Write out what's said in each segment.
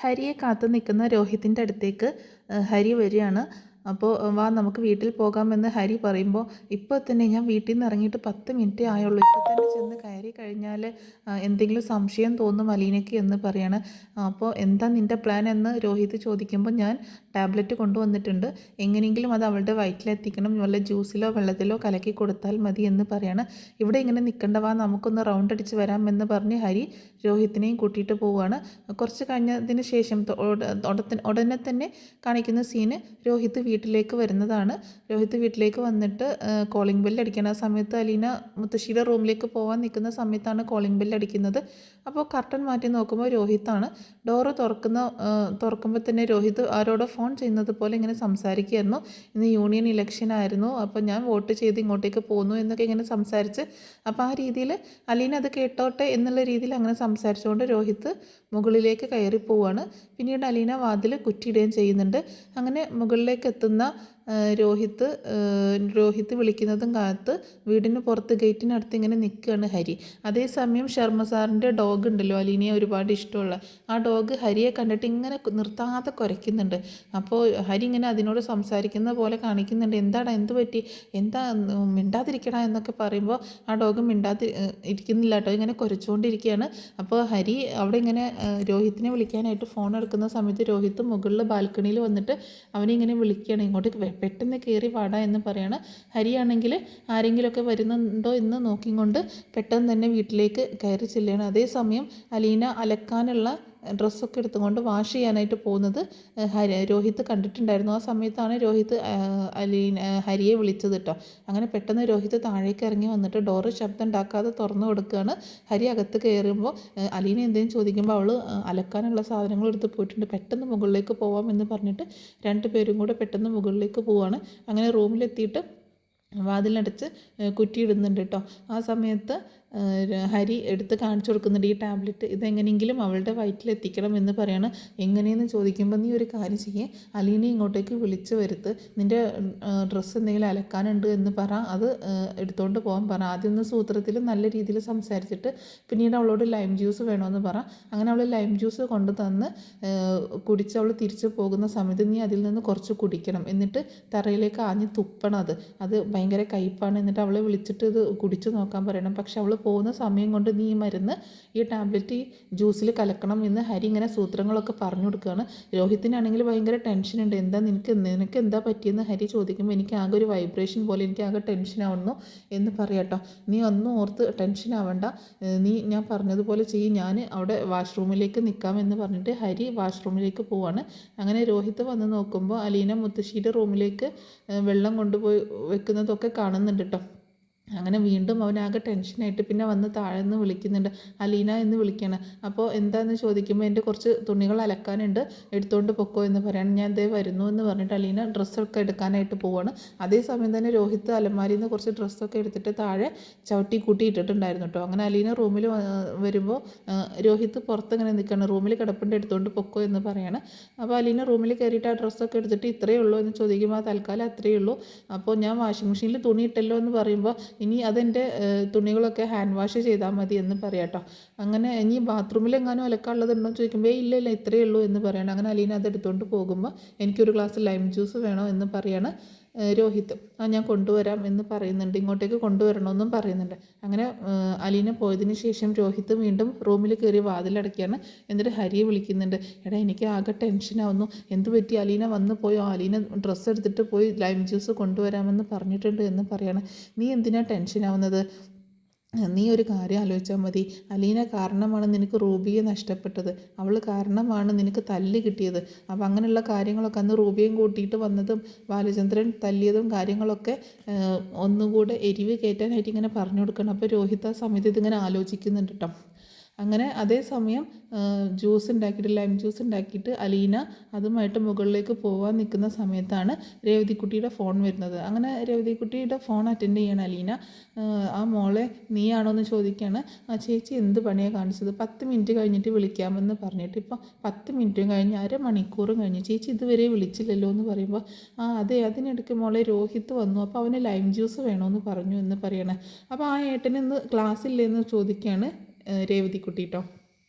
ഹരിയെ കാത്തു നിൽക്കുന്ന രോഹിത്തിൻ്റെ അടുത്തേക്ക് ഹരി വരികയാണ്. അപ്പോൾ വാ നമുക്ക് വീട്ടിൽ പോകാമെന്ന് ഹരി പറയുമ്പോൾ ഇപ്പോൾ തന്നെ ഞാൻ വീട്ടിൽ നിന്ന് ഇറങ്ങിയിട്ട് 10 മിനിറ്റേ ആയുള്ളൂ, ഇപ്പോൾ തന്നെ ചെന്ന് കയറി കഴിഞ്ഞാൽ എന്തെങ്കിലും സംശയം തോന്നും അലീനയ്ക്ക് എന്ന് പറയാണ്. അപ്പോൾ എന്താ നിൻ്റെ പ്ലാൻ എന്ന് രോഹിത് ചോദിക്കുമ്പോൾ ഞാൻ ടാബ്ലറ്റ് കൊണ്ടുവന്നിട്ടുണ്ട്, എങ്ങനെയെങ്കിലും അത് അവളുടെ വയറ്റിലെത്തിക്കണം, വല്ല ജ്യൂസിലോ വെള്ളത്തിലോ കലക്കി കൊടുത്താൽ മതി എന്ന് പറയാണ്. ഇവിടെ ഇങ്ങനെ നിൽക്കണ്ടവാ നമുക്കൊന്ന് റൗണ്ട് അടിച്ച് വരാമെന്ന് പറഞ്ഞ് ഹരി രോഹിത്തിനെയും കൂട്ടിയിട്ട് പോവുകയാണ്. കുറച്ച് കഴിഞ്ഞതിന് ശേഷം ഉടനെ തന്നെ കാണിക്കുന്ന സീന് രോഹിത് വീട്ടിലേക്ക് വരുന്നതാണ്. രോഹിത് വീട്ടിലേക്ക് വന്നിട്ട് കോളിംഗ് ബെല്ല് അടിക്കണം. ആ സമയത്ത് അലീന മുത്തശ്ശിയുടെ റൂമിലേക്ക് പോകാൻ നിൽക്കുന്ന സമയത്താണ് കോളിംഗ് ബെല്ല് അടിക്കുന്നത്. അപ്പോൾ കർട്ടൻ മാറ്റി നോക്കുമ്പോൾ രോഹിത്താണ്. ഡോറ് തുറക്കുമ്പോൾ തന്നെ രോഹിത് ആരോടോ ഫോൺ ചെയ്യുന്നത് പോലെ ഇങ്ങനെ സംസാരിക്കുകയായിരുന്നു. ഇന്ന് യൂണിയൻ ഇലക്ഷൻ ആയിരുന്നു, അപ്പോൾ ഞാൻ വോട്ട് ചെയ്ത് ഇങ്ങോട്ടേക്ക് പോകുന്നു എന്നൊക്കെ ഇങ്ങനെ സംസാരിച്ച്, അപ്പോൾ ആ രീതിയിൽ അലീന അത് കേട്ടോട്ടെ എന്നുള്ള രീതിയിൽ അങ്ങനെ സംസാരിച്ചുകൊണ്ട് രോഹിത് മുകളിലേക്ക് കയറി പോവുകയാണ്. പിന്നീട് അലീന വാതിൽ കുറ്റിയിടുകയും ചെയ്യുന്നുണ്ട്. അങ്ങനെ മുകളിലേക്ക് എത്തുന്ന രോഹിത് വിളിക്കുന്നതും കാത്ത് വീടിന് പുറത്ത് ഗേറ്റിനടുത്ത് ഇങ്ങനെ നിൽക്കുകയാണ് ഹരി. അതേസമയം ശർമ്മ സാറിൻ്റെ ഡോഗ് ഉണ്ടല്ലോ, അലീനയെ ഒരുപാട് ഇഷ്ടമുള്ള ആ ഡോഗ് ഹരിയെ കണ്ടിട്ട് ഇങ്ങനെ നിർത്താതെ കുരയ്ക്കുന്നുണ്ട്. അപ്പോൾ ഹരി ഇങ്ങനെ അതിനോട് സംസാരിക്കുന്ന പോലെ കാണിക്കുന്നുണ്ട്. എന്താടാ, എന്ത് പറ്റി, എന്താ മിണ്ടാതിരിക്കടാ എന്നൊക്കെ പറയുമ്പോൾ ആ ഡോഗ് ഇരിക്കുന്നില്ല കേട്ടോ, ഇങ്ങനെ കുരച്ചുകൊണ്ടിരിക്കുകയാണ്. അപ്പോൾ ഹരി അവിടെ ഇങ്ങനെ രോഹിത്തിനെ വിളിക്കാനായിട്ട് ഫോൺ എടുക്കുന്ന സമയത്ത് രോഹിത്ത് മുകളിൽ ബാൽക്കണിയിൽ വന്നിട്ട് അവനെ ഇങ്ങനെ വിളിക്കുകയാണ്, ഇങ്ങോട്ട് പെട്ടെന്ന് കയറി വാടാ എന്ന് പറയാണ്. ഹരിയാണെങ്കിൽ ആരെങ്കിലുമൊക്കെ വരുന്നുണ്ടോ എന്ന് നോക്കിക്കൊണ്ട് പെട്ടെന്ന് തന്നെ വീട്ടിലേക്ക് കയറി ചെല്ലുകയാണ്. അതേസമയം അലീന അലക്കാനുള്ള ഡ്രസ്സൊക്കെ എടുത്തുകൊണ്ട് വാഷ് ചെയ്യാനായിട്ട് പോകുന്നത് രോഹിത് കണ്ടിട്ടുണ്ടായിരുന്നു. ആ സമയത്താണ് രോഹിത് ഹരിയെ വിളിച്ചത് കേട്ടോ. അങ്ങനെ പെട്ടെന്ന് രോഹിത് താഴേക്ക് ഇറങ്ങി വന്നിട്ട് ഡോറ് ശബ്ദം ഉണ്ടാക്കാതെ തുറന്നു കൊടുക്കുകയാണ്. ഹരി അകത്ത് കയറുമ്പോൾ അലീന എന്തെങ്കിലും ചോദിക്കുമ്പോൾ അവൾ അലക്കാനുള്ള സാധനങ്ങൾ എടുത്ത് പോയിട്ടുണ്ട്, പെട്ടെന്ന് മുകളിലേക്ക് പോവാമെന്ന് പറഞ്ഞിട്ട് രണ്ടുപേരും കൂടെ പെട്ടെന്ന് മുകളിലേക്ക് പോവാണ്. അങ്ങനെ റൂമിലെത്തിയിട്ട് വാതിലടച്ച് കുറ്റിയിടുന്നുണ്ട് കേട്ടോ. ആ സമയത്ത് ഹരി എടുത്ത് കാണിച്ചു കൊടുക്കുന്നുണ്ട് ഈ ടാബ്ലറ്റ്, ഇതെങ്ങനെയെങ്കിലും അവളുടെ വയറ്റിലെത്തിക്കണം എന്ന് പറയാണ്. എങ്ങനെയെന്ന് ചോദിക്കുമ്പോൾ നീ ഒരു കാര്യം ചെയ്യേ, അലീനെ ഇങ്ങോട്ടേക്ക് വിളിച്ച് വരുത്ത്, നിൻ്റെ ഡ്രസ്സ് എന്തെങ്കിലും അലക്കാനുണ്ട് എന്ന് പറ, അത് എടുത്തുകൊണ്ട് പോകാൻ പറ. ആദ്യം ഒന്ന് സൂത്രത്തിൽ നല്ല രീതിയിൽ സംസാരിച്ചിട്ട് പിന്നീട് അവളോട് ലൈം ജ്യൂസ് വേണമെന്ന് പറ. അങ്ങനെ അവൾ ലൈം ജ്യൂസ് കൊണ്ട് തന്ന് കുടിച്ച് അവൾ തിരിച്ചു പോകുന്ന സമയത്ത് നീ അതിൽ നിന്ന് കുറച്ച് കുടിക്കണം, എന്നിട്ട് തറയിലേക്ക് ആഞ്ഞ് തുപ്പണം. അത് ഭയങ്കര കയ്പ്പാണ്, എന്നിട്ട് അവളെ വിളിച്ചിട്ട് ഇത് കുടിച്ചു നോക്കാൻ പറയണം. പക്ഷെ അവൾ പോകുന്ന സമയം കൊണ്ട് നീ ഈ മരുന്ന് ഈ ടാബ്ലറ്റ് ഈ ജ്യൂസിൽ കലക്കണം എന്ന് ഹരി ഇങ്ങനെ സൂത്രങ്ങളൊക്കെ പറഞ്ഞു കൊടുക്കുകയാണ്. രോഹിത്തിനാണെങ്കിൽ ഭയങ്കര ടെൻഷനുണ്ട്. നിനക്ക് എന്താ പറ്റിയെന്ന് ഹരി ചോദിക്കുമ്പോൾ എനിക്ക് ആകെ ഒരു വൈബ്രേഷൻ പോലെ, എനിക്ക് ആകെ ടെൻഷനാവുന്നു എന്ന് പറയാട്ടോ. നീ ഒന്നും ഓർത്ത് ടെൻഷൻ ആവണ്ട, ഞാൻ പറഞ്ഞതുപോലെ ചെയ്യും, ഞാൻ അവിടെ വാഷ്റൂമിലേക്ക് നിൽക്കാമെന്ന് പറഞ്ഞിട്ട് ഹരി വാഷ്റൂമിലേക്ക് പോവാണ്. അങ്ങനെ രോഹിത് വന്ന് നോക്കുമ്പോൾ അലീന മുത്തശ്ശിയുടെ റൂമിലേക്ക് വെള്ളം കൊണ്ടുപോയി വെക്കുന്നതൊക്കെ കാണുന്നുണ്ട് കേട്ടോ. അങ്ങനെ വീണ്ടും അവനാകെ ടെൻഷനായിട്ട് പിന്നെ വന്ന് താഴെ നിന്ന് വിളിക്കുന്നുണ്ട്, അലീന എന്ന് വിളിക്കുകയാണ്. അപ്പോൾ എന്താണെന്ന് ചോദിക്കുമ്പോൾ എൻ്റെ കുറച്ച് തുണികൾ അലക്കാനുണ്ട്, എടുത്തുകൊണ്ട് പൊക്കോ എന്ന് പറയാണ്. ഞാൻ ദേ വരുന്നു എന്ന് പറഞ്ഞിട്ട് അലീന ഡ്രസ്സൊക്കെ എടുക്കാനായിട്ട് പോവാണ്. അതേസമയം തന്നെ രോഹിത് അലമാരിയിൽ നിന്ന് കുറച്ച് ഡ്രസ്സൊക്കെ എടുത്തിട്ട് താഴെ ചവിട്ടി കൂട്ടി ഇട്ടിട്ടുണ്ടായിരുന്നു കേട്ടോ. അങ്ങനെ അലീന റൂമിൽ വരുമ്പോൾ രോഹിത് പുറത്തിങ്ങനെ നിൽക്കുകയാണ്, റൂമിൽ കിടപ്പുണ്ട് എടുത്തുകൊണ്ട് പൊക്കോ എന്ന് പറയാണ്. അപ്പോൾ അലീന റൂമിൽ കയറിയിട്ട് ആ ഡ്രസ്സൊക്കെ എടുത്തിട്ട് ഇത്രയേ ഉള്ളൂ എന്ന് ചോദിക്കുമ്പോൾ ആ തൽക്കാലം അത്രയേ ഉള്ളൂ, അപ്പോൾ ഞാൻ വാഷിംഗ് മെഷീനിൽ തുണി ഇട്ടല്ലോ എന്ന് പറയുമ്പോൾ ഇനി അതെൻ്റെ തുണികളൊക്കെ ഹാൻഡ് വാഷ് ചെയ്താൽ മതി എന്ന് പറയാം കേട്ടോ. അങ്ങനെ ഇനി ബാത്റൂമിലെങ്ങാനും അലക്കാനുള്ളതുണ്ടോ എന്ന് ചോദിക്കുമ്പോൾ ഇല്ല ഇത്രയേ ഉള്ളൂ എന്ന് പറയണം. അങ്ങനെ അലീന അത് എടുത്തുകൊണ്ട് പോകുമ്പോൾ എനിക്കൊരു ഗ്ലാസ് ലൈം ജ്യൂസ് വേണോ എന്ന് പറയാണ് രോഹിത്. ഞാൻ കൊണ്ടുവരാം എന്ന് പറയുന്നുണ്ട്, ഇങ്ങോട്ടേക്ക് കൊണ്ടുവരണമെന്നും പറയുന്നുണ്ട്. അങ്ങനെ അലീന പോയതിന് ശേഷം രോഹിത് വീണ്ടും റൂമിൽ കയറി വാതിലടയ്ക്കുകയാണ്. എന്നിട്ട് ഹരിയെ വിളിക്കുന്നുണ്ട്, എടാ എനിക്ക് ആകെ ടെൻഷനാവുന്നു, എന്ത് പറ്റി, അലീന വന്ന് പോയോ, അലീന ഡ്രസ്സ് എടുത്തിട്ട് പോയി ലൈം ജ്യൂസ് കൊണ്ടുവരാമെന്ന് പറഞ്ഞിട്ടുണ്ട് എന്ന് പറയണം. നീ എന്തിനാ ടെൻഷനാവുന്നത്, നീ ഒരു കാര്യം ആലോചിച്ചാൽ മതി, അലീന കാരണമാണ് നിനക്ക് റൂബിയെ നഷ്ടപ്പെട്ടത്, അവൾ കാരണമാണ് നിനക്ക് തല്ല് കിട്ടിയത്. അപ്പോൾ അങ്ങനെയുള്ള കാര്യങ്ങളൊക്കെ അന്ന് റൂബിയും കൂട്ടിയിട്ട് വന്നതും ബാലചന്ദ്രൻ തല്ലിയതും കാര്യങ്ങളൊക്കെ ഒന്നുകൂടെ എരിവ് കയറ്റാനായിട്ട് ഇങ്ങനെ പറഞ്ഞു കൊടുക്കണം. അപ്പോൾ രോഹിത് ആ സമയത്ത് ഇതിങ്ങനെ ആലോചിക്കുന്നുണ്ട് കേട്ടോ. അങ്ങനെ അതേസമയം ലൈം ജ്യൂസ് ഉണ്ടാക്കിയിട്ട് അലീന അതുമായിട്ട് മുകളിലേക്ക് പോകാൻ നിൽക്കുന്ന സമയത്താണ് രേവതിക്കുട്ടിയുടെ ഫോൺ വരുന്നത്. അങ്ങനെ രേവതിക്കുട്ടിയുടെ ഫോൺ അറ്റൻഡ് ചെയ്യണം അലീന. ആ മോളെ നീയാണോ എന്ന് ചോദിക്കുകയാണ്. ചേച്ചി എന്ത് പണിയാണ് കാണിച്ചത്, 10 മിനിറ്റ് കഴിഞ്ഞിട്ട് വിളിക്കാമെന്ന് പറഞ്ഞിട്ട് ഇപ്പോൾ 10 മിനിറ്റും കഴിഞ്ഞ് അരമണിക്കൂറും കഴിഞ്ഞു, ചേച്ചി ഇതുവരെ വിളിച്ചില്ലല്ലോ എന്ന് പറയുമ്പോൾ അതെ, അതിനിടയ്ക്ക് മോളെ രോഹിത് വന്നു, അപ്പോൾ അവന് ലൈം ജ്യൂസ് വേണമെന്ന് പറഞ്ഞു എന്ന് പറയണേ. അപ്പോൾ ആ ഏട്ടന് ഇന്ന് ക്ലാസ്സില്ലേ എന്ന് ചോദിക്കുകയാണ് രേവതിക്കുട്ടി കേട്ടോ.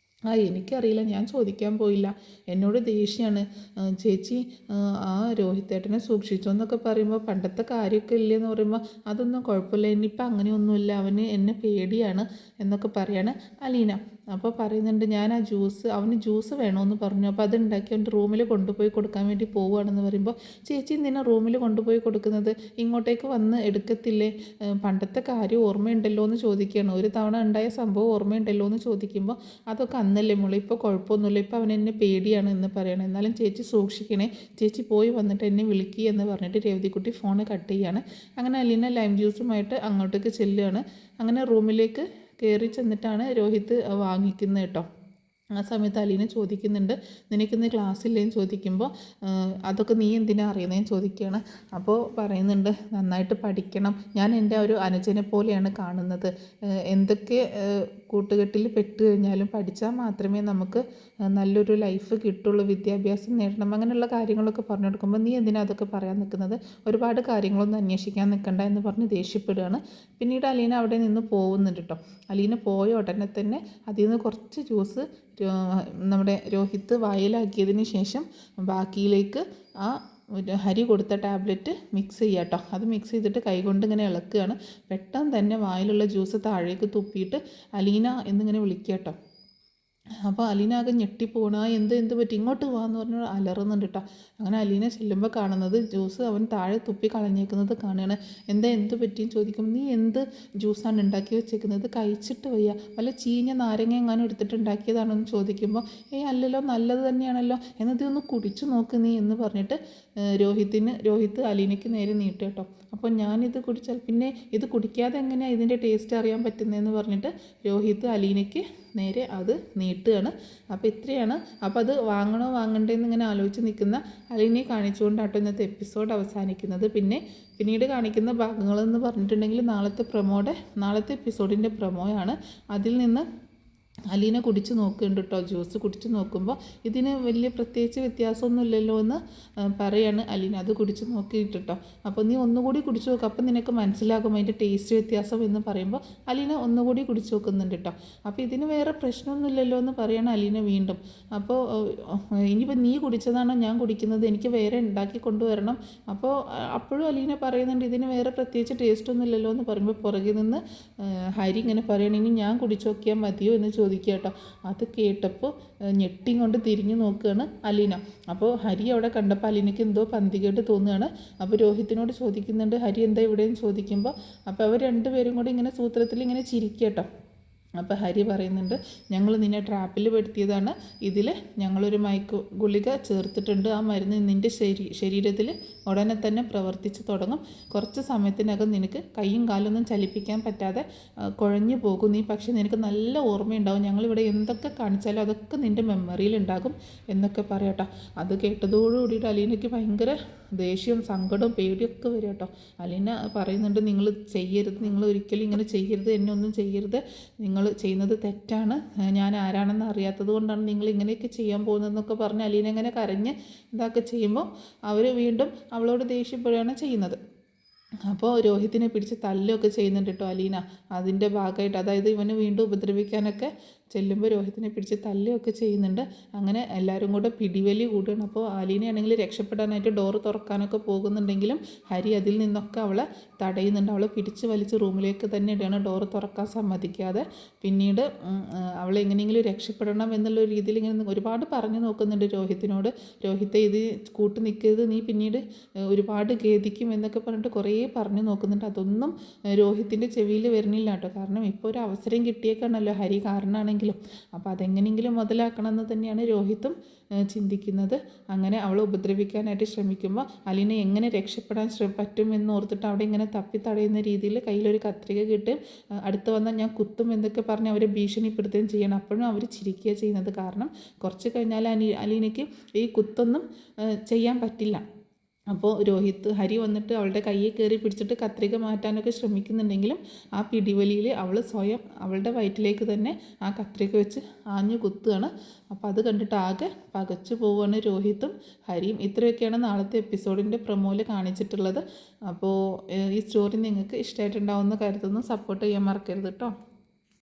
എനിക്കറിയില്ല, ഞാൻ ചോദിക്കാൻ പോയില്ല. എന്നോട് ദേഷ്യമാണ്. ചേച്ചി ആ രോഹിത്തേട്ടനെ സൂക്ഷിച്ചോ എന്നൊക്കെ പറയുമ്പോൾ പണ്ടത്തെ കാര്യമൊക്കെ ഇല്ലയെന്ന് പറയുമ്പോൾ അതൊന്നും കുഴപ്പമില്ല, ഇനിയിപ്പോൾ അങ്ങനെയൊന്നുമില്ല, അവന് എന്നെ പേടിയാണ് എന്നൊക്കെ പറയാണ് അലീന. അപ്പോൾ പറയുന്നുണ്ട്, ഞാൻ ആ അവന് ജ്യൂസ് വേണമെന്ന് പറഞ്ഞു, അപ്പോൾ അത് ഉണ്ടാക്കി അവൻ്റെ റൂമിൽ കൊണ്ടുപോയി കൊടുക്കാൻ വേണ്ടി പോവുകയാണെന്ന് പറയുമ്പോൾ ചേച്ചി എന്തിനാ റൂമിൽ കൊണ്ടുപോയി കൊടുക്കുന്നത്, ഇങ്ങോട്ടേക്ക് വന്ന് എടുക്കത്തില്ലേ, പണ്ടത്തെ കാര്യം ഓർമ്മയുണ്ടല്ലോ എന്ന് ചോദിക്കുകയാണ്. ഒരു തവണ ഉണ്ടായ സംഭവം ഓർമ്മയുണ്ടല്ലോ എന്ന് ചോദിക്കുമ്പോൾ അതൊക്കെ അന്നല്ലേ മോളെ, ഇപ്പോൾ കുഴപ്പമൊന്നുമില്ല, ഇപ്പോൾ അവൻ എന്നെ പേടിയാണ് എന്ന് പറയണം, എന്നാലും ചേച്ചി സൂക്ഷിക്കണേ, ചേച്ചി പോയി വന്നിട്ട് എന്നെ വിളിക്കുക എന്ന് പറഞ്ഞിട്ട് രേവതിക്കുട്ടി ഫോണ് കട്ട് ചെയ്യാണ്. അങ്ങനെ അലീന ലൈം ജ്യൂസുമായിട്ട് അങ്ങോട്ടേക്ക് ചെല്ലുകയാണ്. അങ്ങനെ റൂമിലേക്ക് കയറി ചെന്നിട്ടാണ് രോഹിത് വാങ്ങിക്കുന്നത് കേട്ടോ. ആ സമയത്ത് അലീന ചോദിക്കുന്നുണ്ട്, നിനക്കിന്ന് ക്ലാസ്സില്ലേന്ന് ചോദിക്കുമ്പോൾ അതൊക്കെ നീ എന്തിനാ അറിയുന്നതെന്ന് ചോദിക്കുകയാണ്. അപ്പോൾ പറയുന്നുണ്ട്, നന്നായിട്ട് പഠിക്കണം, ഞാൻ എൻ്റെ ഒരു അനുജനെ പോലെയാണ് കാണുന്നത്, എന്തൊക്കെ കൂട്ടുകെട്ടിൽ പെട്ട് കഴിഞ്ഞാലും പഠിച്ചാൽ മാത്രമേ നമുക്ക് നല്ലൊരു ലൈഫ് കിട്ടുള്ളൂ, വിദ്യാഭ്യാസം നേടണം, അങ്ങനെയുള്ള കാര്യങ്ങളൊക്കെ പറഞ്ഞു കൊടുക്കുമ്പോൾ നീ എന്തിനാ അതൊക്കെ പറയാൻ നിൽക്കുന്നത്, ഒരുപാട് കാര്യങ്ങളൊന്നും അന്വേഷിക്കാൻ നിൽക്കണ്ട എന്ന് പറഞ്ഞ് ദേഷ്യപ്പെടുകയാണ്. പിന്നീട് അലീന അവിടെ നിന്ന് പോകുന്നുണ്ട് കേട്ടോ. അലീന പോയ ഉടനെ തന്നെ അതിൽ നിന്ന് കുറച്ച് ജ്യൂസ് നമ്മുടെ രോഹിത് വായിലാക്കിയതിന് ശേഷം ബാക്കിയിലേക്ക് ആ ഹരി കൊടുത്ത ടാബ്ലറ്റ് മിക്സ് ചെയ്യുക കേട്ടോ. അത് മിക്സ് ചെയ്തിട്ട് കൈകൊണ്ട് ഇങ്ങനെ ഇളക്കുകയാണ്. പെട്ടെന്ന് തന്നെ വായിലുള്ള ജ്യൂസ് താഴേക്ക് തുപ്പിയിട്ട് അലീന എന്നിങ്ങനെ വിളിക്കുക കേട്ടോ. അപ്പോൾ അലീന ആകെ ഞെട്ടിപ്പോണ, എന്ത് പറ്റി, ഇങ്ങോട്ട് പോകാമെന്ന് പറഞ്ഞ് അലറുന്നുണ്ട് കേട്ടോ. അങ്ങനെ അലീന ചെല്ലുമ്പോൾ കാണുന്നത് ജ്യൂസ് അവൻ താഴെ തുപ്പി കളഞ്ഞേക്കുന്നത് കാണുകയാണ്. എന്ത് പറ്റിയെന്ന് ചോദിക്കുമ്പോൾ നീ എന്ത് ജ്യൂസാണ് ഉണ്ടാക്കി വെച്ചേക്കുന്നത്, കഴിച്ചിട്ട് വയ്യ, വല്ല ചീഞ്ഞ നാരങ്ങ എങ്ങാനും എടുത്തിട്ട് ഉണ്ടാക്കിയതാണോ എന്ന് ചോദിക്കുമ്പോൾ അല്ലല്ലോ, നല്ലത് തന്നെയാണല്ലോ, എന്നതൊന്ന് കുടിച്ചു നോക്ക് നീ എന്ന് പറഞ്ഞിട്ട് രോഹിത് അലീനയ്ക്ക് നേരെ നീട്ടുക കേട്ടോ. അപ്പോൾ ഞാനിത് കുടിച്ചാൽ പിന്നെ ഇത് കുടിക്കാതെ എങ്ങനെയാണ് ഇതിൻ്റെ ടേസ്റ്റ് അറിയാൻ പറ്റുന്നതെന്ന് പറഞ്ഞിട്ട് രോഹിത് അലീനയ്ക്ക് നേരെ അത് നീട്ടുകയാണ്. അപ്പോൾ ഇത്രയാണ്. അപ്പോൾ അത് വാങ്ങണോ വാങ്ങണ്ടേന്ന് ഇങ്ങനെ ആലോചിച്ച് നിൽക്കുന്ന അലീനയെ കാണിച്ചുകൊണ്ടാട്ടോ ഇന്നത്തെ എപ്പിസോഡ് അവസാനിക്കുന്നത്. പിന്നീട് കാണിക്കുന്ന ഭാഗങ്ങളെന്ന് പറഞ്ഞിട്ടുണ്ടെങ്കിൽ നാളത്തെ എപ്പിസോഡിൻ്റെ പ്രൊമോയാണ്. അതിൽ നിന്ന് അലീന കുടിച്ച് നോക്കുന്നുണ്ട് കേട്ടോ. ജ്യൂസ് കുടിച്ച് നോക്കുമ്പോൾ ഇതിന് വലിയ പ്രത്യേകിച്ച് വ്യത്യാസമൊന്നുമില്ലല്ലോ എന്ന് പറയാണ് അലീന. അത് കുടിച്ച് നോക്കിയിട്ട് കേട്ടോ. അപ്പോൾ നീ ഒന്നുകൂടി കുടിച്ച് നോക്കുക, അപ്പം നിനക്ക് മനസ്സിലാകും അതിൻ്റെ ടേസ്റ്റ് വ്യത്യാസം എന്ന് പറയുമ്പോൾ അലീന ഒന്നുകൂടി കുടിച്ച് നോക്കുന്നുണ്ട് കേട്ടോ. അപ്പോൾ ഇതിന് വേറെ പ്രശ്നമൊന്നുമില്ലല്ലോ എന്ന് പറയാണ് അലീന വീണ്ടും. അപ്പോൾ ഇനിയിപ്പോൾ നീ കുടിച്ചതാണോ ഞാൻ കുടിക്കുന്നത്, എനിക്ക് വേറെ ഉണ്ടാക്കി കൊണ്ടുവരണം. അപ്പോൾ അപ്പോഴും അലീന പറയുന്നുണ്ട് ഇതിന് വേറെ പ്രത്യേകിച്ച് ടേസ്റ്റൊന്നുമില്ലല്ലോ എന്ന് പറയുമ്പോൾ പുറകിൽ നിന്ന് ഹരി ഇങ്ങനെ പറയണം, ഇനി ഞാൻ കുടിച്ച് നോക്കിയാൽ മതിയോ എന്ന് ചോദിക്കുക കേട്ടോ. അത് കേട്ടപ്പോൾ ഞെട്ടിയും കൊണ്ട് തിരിഞ്ഞു നോക്കുകയാണ് അലീന. അപ്പോൾ ഹരി അവിടെ കണ്ടപ്പോൾ അലീനയ്ക്ക് എന്തോ പന്തികേട്ട് തോന്നുകയാണ്. അപ്പോൾ രോഹിത്തിനോട് ചോദിക്കുന്നുണ്ട്, ഹരി എന്താ ഇവിടെയെന്ന് ചോദിക്കുമ്പോൾ അപ്പോൾ അവർ രണ്ടുപേരും കൂടി ഇങ്ങനെ സൂത്രത്തിൽ ഇങ്ങനെ ചിരിക്കുക കേട്ടോ. അപ്പോൾ ഹരി പറയുന്നുണ്ട്, ഞങ്ങൾ നിന്നെ ട്രാപ്പിൽ പെടുത്തിയതാണ്, ഇതിൽ ഞങ്ങളൊരു ഗുളിക ചേർത്തിട്ടുണ്ട്, ആ മരുന്ന് നിൻ്റെ ശരീരത്തിൽ ഉടനെ തന്നെ പ്രവർത്തിച്ച് തുടങ്ങും, കുറച്ച് സമയത്തിനകം നിനക്ക് കൈയും കാലൊന്നും ചലിപ്പിക്കാൻ പറ്റാതെ കുഴഞ്ഞു പോകും നീ, പക്ഷേ നിനക്ക് നല്ല ഓർമ്മയുണ്ടാവും, ഞങ്ങളിവിടെ എന്തൊക്കെ കാണിച്ചാലും അതൊക്കെ നിൻ്റെ മെമ്മറിയിൽ ഉണ്ടാകും എന്നൊക്കെ പറയാട്ടോ. അത് കേട്ടതോടുകൂടിയിട്ട് അലീനയ്ക്ക് ഭയങ്കര ദേഷ്യവും സങ്കടവും പേടിയൊക്കെ വരും കേട്ടോ. അലീന പറയുന്നുണ്ട്, നിങ്ങൾ ചെയ്യരുത്, നിങ്ങൾ ഒരിക്കലും ഇങ്ങനെ ചെയ്യരുത്, എന്നെ ഒന്നും ചെയ്യരുത്, നിങ്ങൾ ചെയ്യുന്നത് തെറ്റാണ്, ഞാൻ ആരാണെന്ന് അറിയാത്തത് കൊണ്ടാണ് നിങ്ങൾ ഇങ്ങനെയൊക്കെ ചെയ്യാൻ പോകുന്നതെന്നൊക്കെ പറഞ്ഞ് അലീന ഇങ്ങനെ കരഞ്ഞ് ഇതൊക്കെ ചെയ്യുമ്പോൾ അവർ വീണ്ടും അവളോട് ദേഷ്യപ്പെടുകയാണ് ചെയ്യുന്നത്. അപ്പോൾ രോഹിത്തിനെ പിടിച്ച് തല്ലൊക്കെ ചെയ്യുന്നുണ്ട് കേട്ടോ അലീന. അതിൻ്റെ ഭാഗമായിട്ട്, അതായത് ഇവന് വീണ്ടും ഉപദ്രവിക്കാനൊക്കെ ചെല്ലുമ്പോൾ രോഹിത്തിനെ പിടിച്ച് തല്ലുകയൊക്കെ ചെയ്യുന്നുണ്ട്. അങ്ങനെ എല്ലാവരും കൂടെ പിടിവലി കൂടുകയാണ്. അപ്പോൾ അലീനയാണെങ്കിൽ രക്ഷപ്പെടാനായിട്ട് ഡോറ് തുറക്കാനൊക്കെ പോകുന്നുണ്ടെങ്കിലും ഹരി അതിൽ നിന്നൊക്കെ അവളെ തടയുന്നുണ്ട്. അവളെ പിടിച്ച് വലിച്ച് റൂമിലേക്ക് തന്നെ ഇടുകയാണ്, ഡോറ് തുറക്കാൻ സമ്മതിക്കാതെ. പിന്നീട് അവളെ എങ്ങനെയെങ്കിലും രക്ഷപ്പെടണം എന്നുള്ള രീതിയിൽ ഇങ്ങനെ ഒരുപാട് പറഞ്ഞു നോക്കുന്നുണ്ട് രോഹിത്തിനോട്. രോഹിത്തെ ഇത് കൂട്ട് നിൽക്കരുത്, നീ പിന്നീട് ഒരുപാട് ഖേദിക്കും എന്നൊക്കെ പറഞ്ഞിട്ട് കുറേ പറഞ്ഞു നോക്കുന്നുണ്ട്. അതൊന്നും രോഹിത്തിൻ്റെ ചെവിയിൽ വരുന്നില്ല കേട്ടോ. കാരണം ഇപ്പോൾ ഒരു അവസരം കിട്ടിയേക്കാണല്ലോ ഹരി കാരണമാണെങ്കിലും. അപ്പോൾ അതെങ്ങനെയെങ്കിലും മുതലാക്കണമെന്ന് തന്നെയാണ് രോഹിത്തും ചിന്തിക്കുന്നത്. അങ്ങനെ അവളെ ഉപദ്രവിക്കാനായിട്ട് ശ്രമിക്കുമ്പോൾ അലീന എങ്ങനെ രക്ഷപ്പെടാൻ പറ്റുമെന്ന് ഓർത്തിട്ട് അവിടെ ഇങ്ങനെ തപ്പി തടയുന്ന രീതിയിൽ കയ്യിലൊരു കത്രിക കിട്ടും, അടുത്ത് വന്നാൽ ഞാൻ കുത്തും എന്നൊക്കെ പറഞ്ഞ് അവരെ ഭീഷണിപ്പെടുത്തുകയും ചെയ്യണം. അപ്പോഴും അവർ ചിരിക്കുക ചെയ്യുന്നത്. കാരണം കുറച്ച് കഴിഞ്ഞാൽ അലീനയ്ക്ക് ഈ കുത്തൊന്നും ചെയ്യാൻ പറ്റില്ല. അപ്പോൾ ഹരി വന്നിട്ട് അവളുടെ കയ്യിൽ കയറി പിടിച്ചിട്ട് കത്രിക മാറ്റാനൊക്കെ ശ്രമിക്കുന്നുണ്ടെങ്കിലും ആ പിടിവലിയിൽ അവൾ സ്വയം അവളുടെ വയറ്റിലേക്ക് തന്നെ ആ കത്രിക വെച്ച് ആഞ്ഞു കുത്തുകയാണ്. അപ്പോൾ അത് കണ്ടിട്ട് ആകെ പകച്ചു പോവുകയാണ് രോഹിത്തും ഹരിയും. ഇത്രയൊക്കെയാണ് നാളത്തെ എപ്പിസോഡിൻ്റെ പ്രൊമോയിൽ കാണിച്ചിട്ടുള്ളത്. അപ്പോൾ ഈ സ്റ്റോറി നിങ്ങൾക്ക് ഇഷ്ടമായിട്ടുണ്ടാവുമെന്ന് കരുതുന്നു. സപ്പോർട്ട് ചെയ്യാൻ മറക്കരുത് കേട്ടോ.